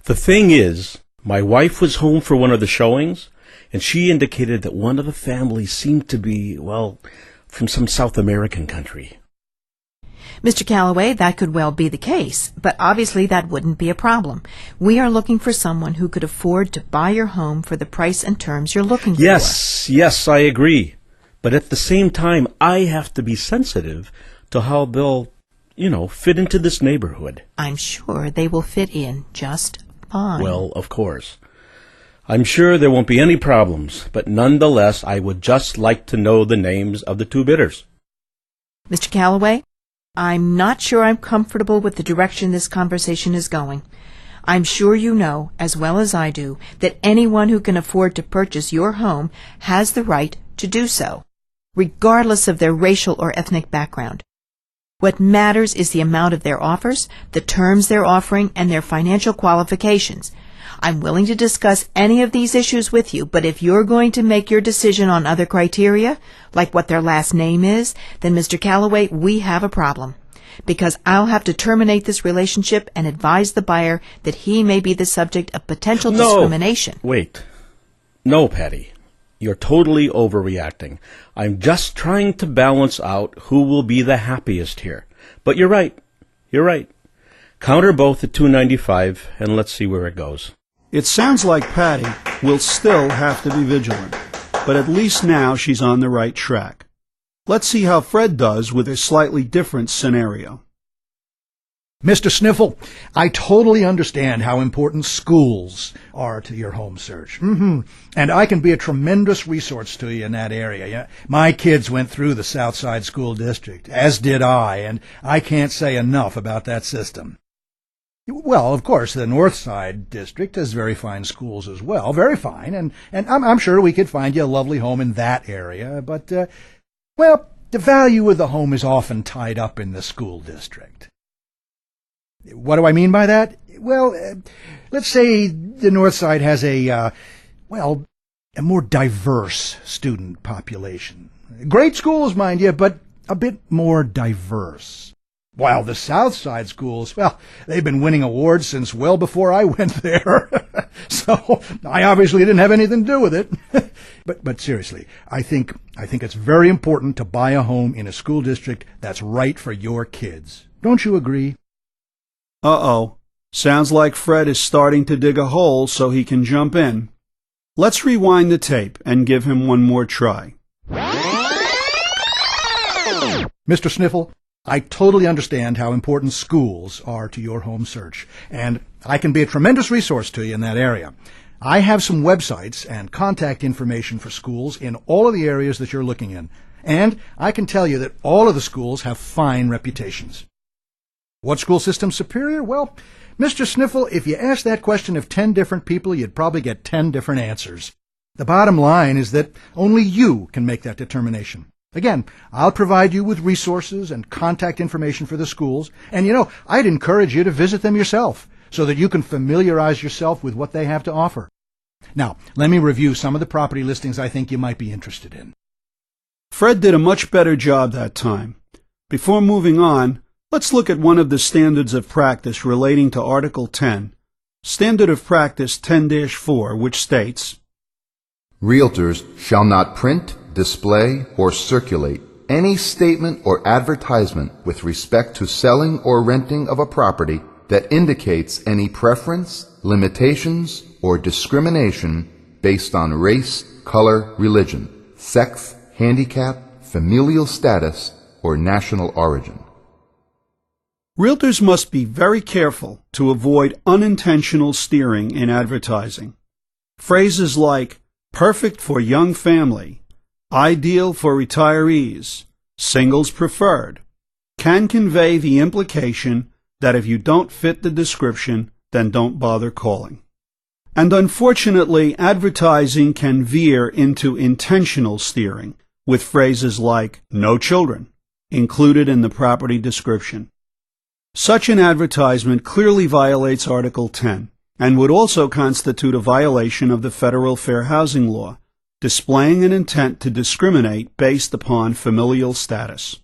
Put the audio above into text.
The thing is, my wife was home for one of the showings, and she indicated that one of the families seemed to be, well, from some South American country. Mr. Calloway, that could well be the case, but obviously that wouldn't be a problem. We are looking for someone who could afford to buy your home for the price and terms you're looking for. Yes, I agree. But at the same time, I have to be sensitive to how they'll, fit into this neighborhood. I'm sure they will fit in just fine. Well, of course. I'm sure there won't be any problems, but nonetheless, I would just like to know the names of the two bidders. Mr. Calloway, I'm not sure I'm comfortable with the direction this conversation is going. I'm sure you know, as well as I do, that anyone who can afford to purchase your home has the right to do so, regardless of their racial or ethnic background. What matters is the amount of their offers, the terms they're offering, and their financial qualifications. I'm willing to discuss any of these issues with you, but if you're going to make your decision on other criteria, like what their last name is, then, Mr. Calloway, we have a problem. Because I'll have to terminate this relationship and advise the buyer that he may be the subject of potential discrimination. Wait. No, Patty. You're totally overreacting. I'm just trying to balance out who will be the happiest here. But you're right. Counter both at $295, and let's see where it goes. It sounds like Patty will still have to be vigilant, but at least now she's on the right track. Let's see how Fred does with a slightly different scenario. Mr. Sniffle, I totally understand how important schools are to your home search. And I can be a tremendous resource to you in that area. My kids went through the Southside School District, as did I, and I can't say enough about that system. Well, of course, the Northside District has very fine schools as well, very fine, and I'm sure we could find you a lovely home in that area, but, the value of the home is often tied up in the school district. What do I mean by that? Well, let's say the Northside has a more diverse student population. Great schools, mind you, but a bit more diverse. While the Southside schools, they've been winning awards since well before I went there. So I obviously didn't have anything to do with it. But seriously, I think it's very important to buy a home in a school district that's right for your kids. Don't you agree? Uh-oh. Sounds like Fred is starting to dig a hole so he can jump in. Let's rewind the tape and give him one more try. Mr. Sniffle, I totally understand how important schools are to your home search, and I can be a tremendous resource to you in that area. I have some websites and contact information for schools in all of the areas that you're looking in, and I can tell you that all of the schools have fine reputations. What school system's superior? Well, Mr. Sniffle, if you asked that question of 10 different people, you'd probably get 10 different answers. The bottom line is that only you can make that determination. Again, I'll provide you with resources and contact information for the schools, and I'd encourage you to visit them yourself so that you can familiarize yourself with what they have to offer. Now, let me review some of the property listings I think you might be interested in. Fred did a much better job that time. Before moving on, let's look at one of the standards of practice relating to Article 10, Standard of Practice 10-4, which states, Realtors shall not print, display, or circulate any statement or advertisement with respect to selling or renting of a property that indicates any preference, limitations, or discrimination based on race, color, religion, sex, handicap, familial status, or national origin. Realtors must be very careful to avoid unintentional steering in advertising. Phrases like perfect for young family, ideal for retirees, singles preferred, can convey the implication that if you don't fit the description, then don't bother calling. And unfortunately, advertising can veer into intentional steering with phrases like no children included in the property description. Such an advertisement clearly violates Article 10 and would also constitute a violation of the Federal Fair Housing Law, displaying an intent to discriminate based upon familial status.